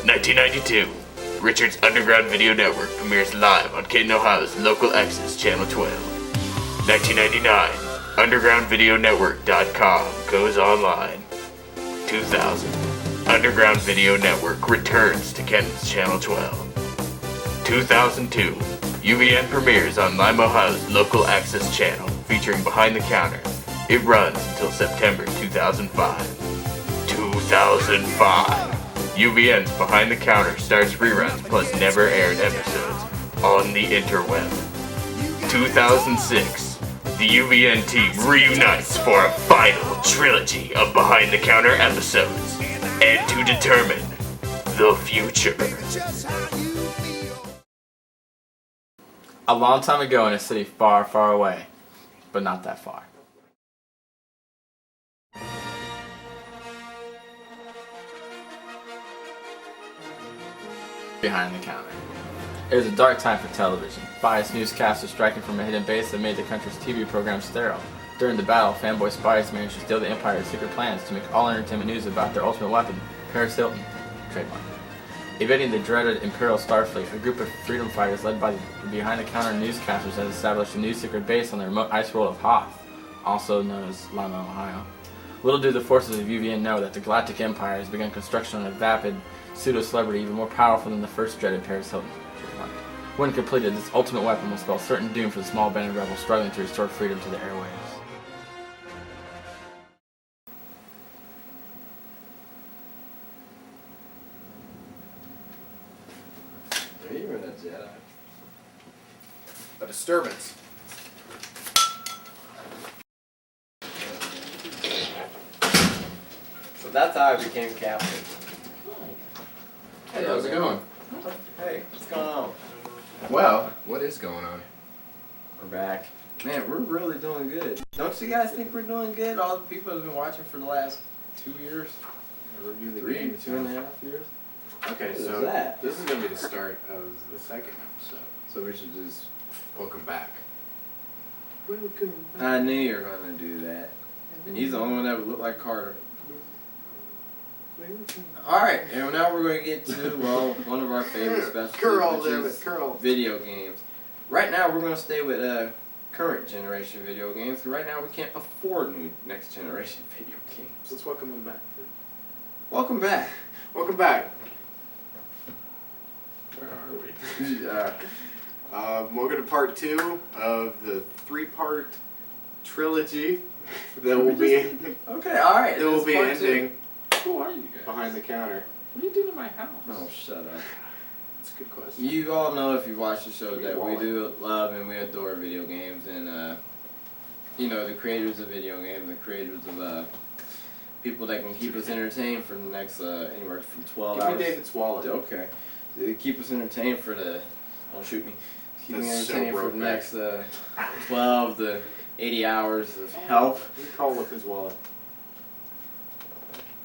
1992, Richard's Underground Video Network premieres live on Canton, Ohio's local access Channel 12. 1999, UndergroundVideoNetwork.com goes online. 2000, Underground Video Network returns to Kenton's Channel 12. 2002, UVN premieres on Lime, Ohio's local access channel featuring Behind the Counter. It runs until September 2005. 2005, UVN's Behind the Counter starts reruns plus never aired episodes on the interweb. 2006, the UVN team reunites for a final trilogy of Behind the Counter episodes and to determine the future. A long time ago in a city far, far away, but not that far. Behind the Counter. It was a dark time for television. Biased newscasters striking from a hidden base that made the country's TV programs sterile. During the battle, fanboy spies managed to steal the Empire's secret plans to make all entertainment news about their ultimate weapon, Paris Hilton, trademark. Evading the dreaded Imperial Starfleet, a group of freedom fighters led by the behind-the-counter newscasters has established a new secret base on the remote ice world of Hoth, also known as Lima, Ohio. Little do the forces of UVN know that the Galactic Empire has begun construction on a vapid pseudo-celebrity even more powerful than the first dreaded Paris Hilton. When completed, this ultimate weapon will spell certain doom for the small band of rebels struggling to restore freedom to the airwaves. You're a Jedi. A disturbance. So that's how I became captain. Hey, how's it going? Hey, what's going on? Well, what is going on? We're back. Man, we're really doing good. Don't you guys think we're doing good? All the people that have been watching for the last 2 years? Review the Three, game. 2.5 years? Okay, What is so that? this is going to be the start of the second episode. So we should just... Welcome back. Welcome back. I knew you were going to do that. And he's the only one that would look like Carter. Alright, and now we're going to get to, well, one of our favorite specialties, Curl which there is with curl. video games. Right now, we're going to stay with current generation video games, because right now we can't afford new next generation video games. Let's welcome him back. Welcome back. Welcome back. Where are we? Welcome to part 2 of the 3-part trilogy that will be Okay, alright. that will be ending Who are you guys? Behind the Counter. What are you doing in my house? Oh, shut up. That's a good question. You all know if you watch the show that we do love and we adore video games, and you know, the creators of video games, the creators of people that can keep us entertained for the next anywhere from 12 Give hours. me David's wallet. Okay. They keep us entertained for the... Don't shoot me. Keep me That's so entertained for the broke next 12 to 80 hours of help. You call with his wallet.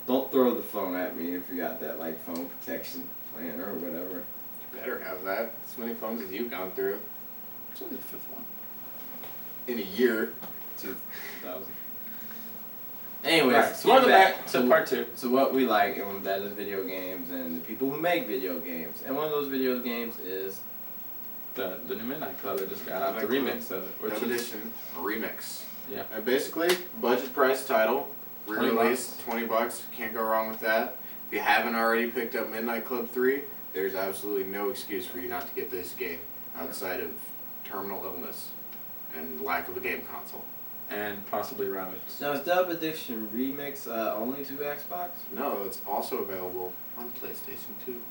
Don't throw the phone at me if you got that like phone protection plan or whatever. You better have that. As many phones as you've gone through. It's only the 5th one. In a year. 2000. Anyways, Right, so welcome back to part 2. So what we like, and that is video games and the people who make video games. And one of those video games is... The new Midnight Club that just got out, the Midnight remix of it. Which Which is, edition? A remix. Yeah. And basically, budget price title, 20 re-release, $20. Can't go wrong with that. If you haven't already picked up Midnight Club 3, there's absolutely no excuse for you not to get this game outside of terminal illness and lack of a game console. and possibly rabbits. Now is Dub Addiction Remix only to Xbox? No, it's also available on PlayStation 2.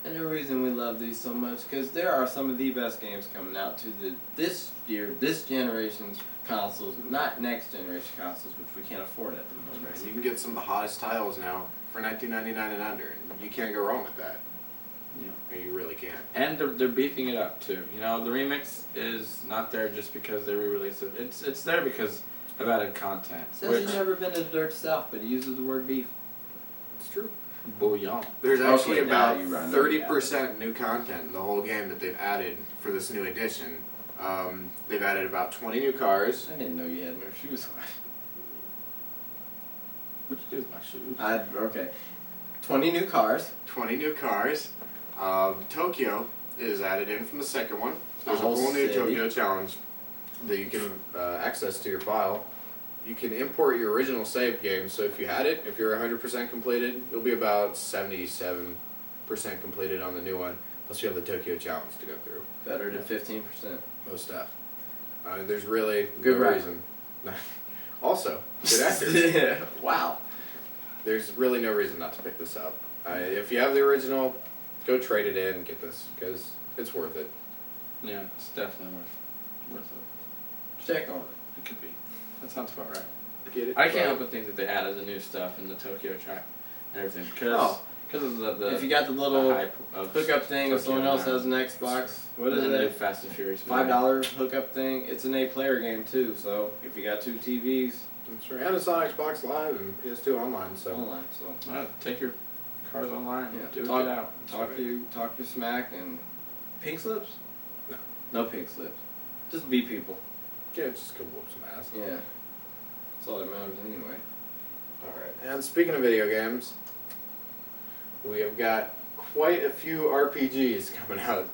And the reason we love these so much, because there are some of the best games coming out to this generation's consoles, not next generation consoles, which we can't afford at the moment. And you can get some of the hottest titles now for $19.99 and under, and you can't go wrong with that. Yeah. I mean, you really can't. And they're beefing it up too. You know, the remix is not there just because they re-released it. It's there because of added content. Says he's never been to the Dirt South, but he uses the word beef. It's true. Bouillon. There's actually Okay, now about you run 30% new content in the whole game that they've added for this new edition. They've added about 20 new cars. I didn't know you had no shoes on. What you do with my shoes? Okay. 20 new cars. 20 new cars. Tokyo is added in from the second one. There's a whole whole new city. Tokyo challenge that you can access to your file. You can import your original save game, so if you had it, if you're 100% completed, you'll be about 77% completed on the new one. Plus you have the Tokyo challenge to go through. Better than 15%. Most stuff. There's really Good no ride. reason. Also, good actors. Yeah. Wow. There's really no reason not to pick this up. If you have the original, go trade it in and get this, because it's worth it. Yeah, it's definitely worth it. Check on it. It could be. That sounds about right. Get it? I can't help but think that they added the new stuff in the Tokyo track and everything because of the If you got the the little hype of hookup thing, if Tokyo someone else now. has an Xbox, what is And the new it? Fast and Furious movie. $5 hookup thing. It's an 8-player game too, so if you got 2 TVs, That's right. And it's on Xbox Live and PS2 online, so. online. So Take your cars online. yeah, Do talk it out. talk your smack and pink slips. No. No pink slips. Just be people. Yeah, just go whoop some ass. Yeah. That's all that matters anyway. Alright, and speaking of video games, we have got quite a few RPGs coming out,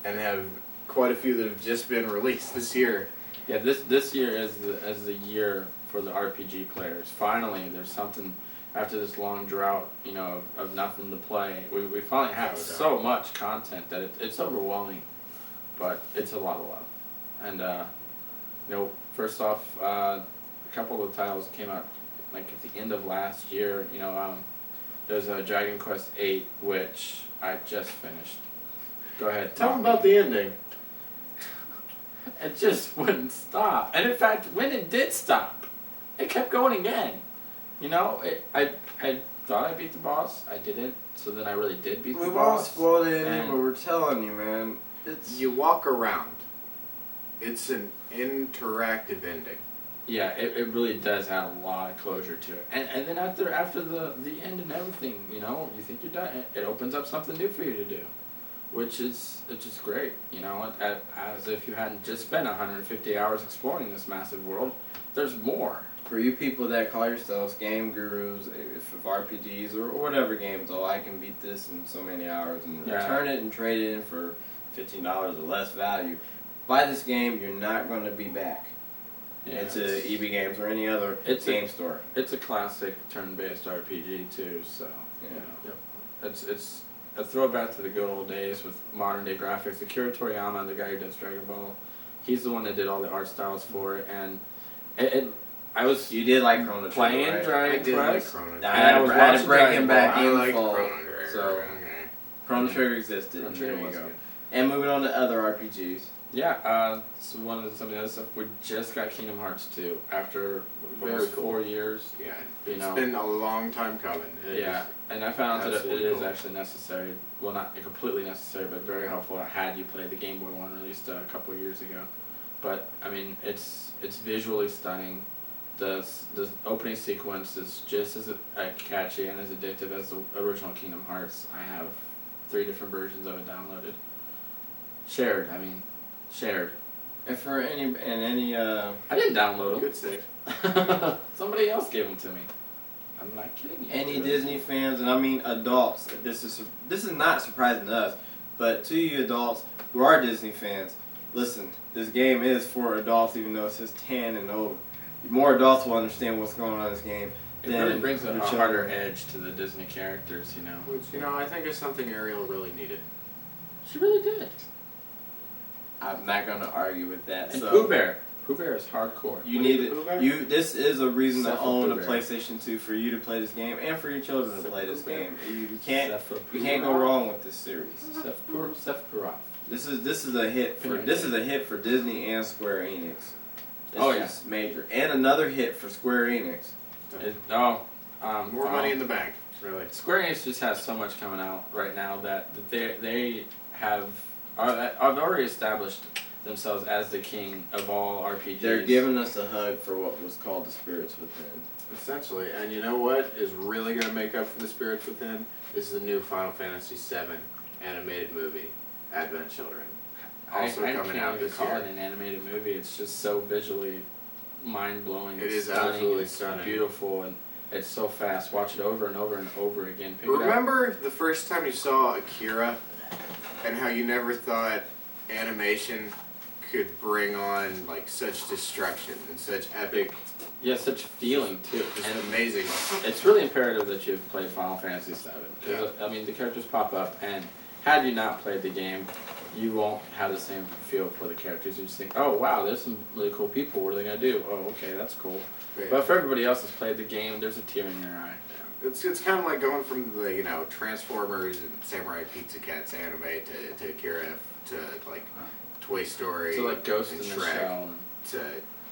and have quite a few that have just been released this year. Yeah, this year is the year for the RPG players. Finally, there's something after this long drought, of nothing to play. We finally have No doubt. so much content that it's overwhelming, but it's a lot of love. And first off, a couple of the titles came out like at the end of last year. There's a Dragon Quest VIII, which I just finished. Go ahead, Tell talk them me. about the ending. It just wouldn't stop. And in fact, when it did stop, it kept going again. I thought I beat the boss. I didn't. So then I really did beat the We've all boss. spoiled it, and- but we're telling you, man. It's You walk around. It's an interactive ending. Yeah, it really does have a lot of closure to it. And then after the end and everything, you think you're done. It opens up something new for you to do, which is it's just great. As if you hadn't just spent 150 hours exploring this massive world. There's more. for you people that call yourselves game gurus, if of RPGs or whatever games. Oh, I can beat this in so many hours and Yeah. return it and trade it in for $15 or less value. Buy this game, you're not going to be back. Yeah, Into EB Games or any other it's game store. It's a classic turn-based RPG too, so Yeah. it's a throwback to the good old days with modern-day graphics. Akira Toriyama, the guy who does Dragon Ball, he's the one that did all the art styles for it, and I was You did like Chrono Trigger, playing right? I Dragon did like Quest. Chrono I Trigger. had, was I had to watching break Dragon him back I in like full. Chrono Trigger. So Okay. Chrono Trigger existed. Chrono and Trigger there you was go. good. And moving on to other RPGs. Yeah, so some of the other stuff. We just got Kingdom Hearts 2 after Very almost cool. 4 years. Yeah, You it's know. been a long time coming. It Yeah, is- and I found out that it absolutely is cool. actually necessary. Well, not completely necessary, but very helpful. I had you play the Game Boy one released a couple of years ago, but I mean, it's visually stunning. The opening sequence is just as catchy and as addictive as the original Kingdom Hearts. I have 3 different versions of it downloaded. Shared. And for any I didn't download Good save. them. Somebody else gave them to me. I'm not kidding you. any Disney fans, and I mean adults, this is not surprising to us, but to you adults who are Disney fans, listen, this game is for adults, even though it says 10 and over. More adults will understand what's going on in this game. It really than brings a your harder children. edge to the Disney characters, Which, I think is something Ariel really needed. She really did. I'm not going to argue with that. And so Pooh Bear. Pooh Bear is hardcore. You What need is Pooh Bear? it. This is a reason to Except for own Pooh a Bear. PlayStation 2 for you to play this game and for your children to Except play for this Pooh Bear. game. You can't Sephiroth. you can't go wrong with this series. Sephiroth. This is a hit for Disney and Square Enix. It's Oh, yeah. just major, and another hit for Square Enix. More money in the bank, really. Square Enix just has so much coming out right now that they have already established themselves as the king of all RPGs. They're giving us a hug for what was called the Spirits Within. Essentially, and you know what is really going to make up for the Spirits Within is the new Final Fantasy VII animated movie, Advent Children. Also I coming can't out even this call year. it an animated movie. It's just so visually mind blowing. It is stunning, absolutely it's stunning. beautiful, and It's so fast. Watch it over and over and over again. Pick Remember the first time you saw Akira and how you never thought animation could bring on like such destruction and such epic, Yeah, such feeling too. just And amazing. it's really imperative that you've played Final Fantasy VII. Yeah. I mean, the characters pop up, and had you not played the game, you won't have the same feel for the characters. You just think, oh wow, there's some really cool people. What are they gonna do? Oh, okay, that's cool. Yeah. But for everybody else that's played the game, there's a tear in your eye. It's kind of like going from the Transformers and Samurai Pizza Cats anime to Akira to like Toy Story So like Ghost in and the Shrek Shell.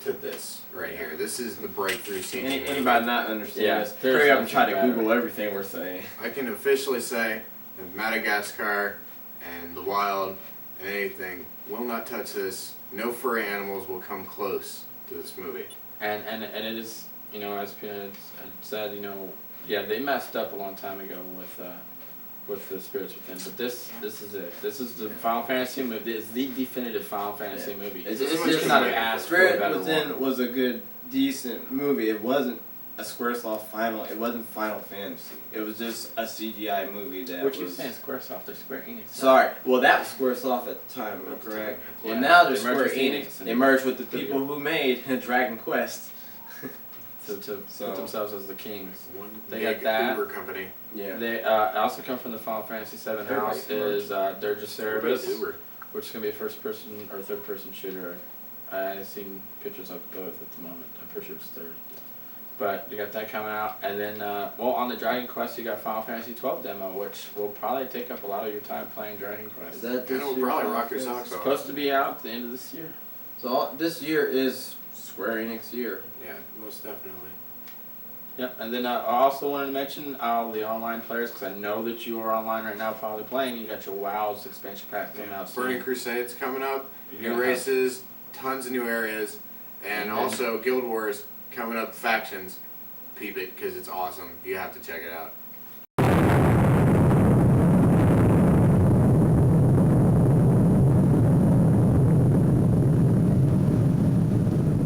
to this right here. This is the breakthrough scene. Anybody not understand Yeah, this, there's hurry up and try to nothing better. Google everything we're saying. I can officially say that Madagascar and the wild and anything will not touch this. No furry animals will come close to this movie. And it is, as Pina had said, yeah, they messed up a long time ago with the Spirits Within, but this is it. This is the Final Fantasy movie. It's the definitive Final Fantasy movie. It's It's just not an ask for a Spirit better Within one. was a good, decent movie. It wasn't a Squaresoft final. It wasn't Final Fantasy. It was just a CGI movie that What you was. saying, Squaresoft? They're Square Enix. Sorry. Well, that was Squaresoft at the time. Am I correct? Yeah, Well, now they they're merged Square with Enix. Enix and They merged with the Trilogy. people who made Dragon Quest. to put themselves as the kings. One They big got that. Uber company. Yeah. They also come from the Final Fantasy VII house is Dirge of Cerberus, Uber. which is going to be a first-person or third-person shooter. I've seen pictures of both at the moment. I'm pretty sure it's third. But you got that coming out. And then, on the Dragon Quest, you got Final Fantasy XII demo, which will probably take up a lot of your time playing Dragon Quest. Is that And this it'll year? probably Final rock your Fantasy? socks off. Supposed to be out at the end of this year. So this year is Square Enix year. Yeah, most definitely. Yep, and then I also wanted to mention all the online players, because I know that you are online right now probably playing. You got your WoW's expansion pack coming out soon. Burning Crusades coming up, You're new gonna races, tons of new areas, and also Guild Wars coming up, factions. Peep it, because it's awesome. You have to check it out.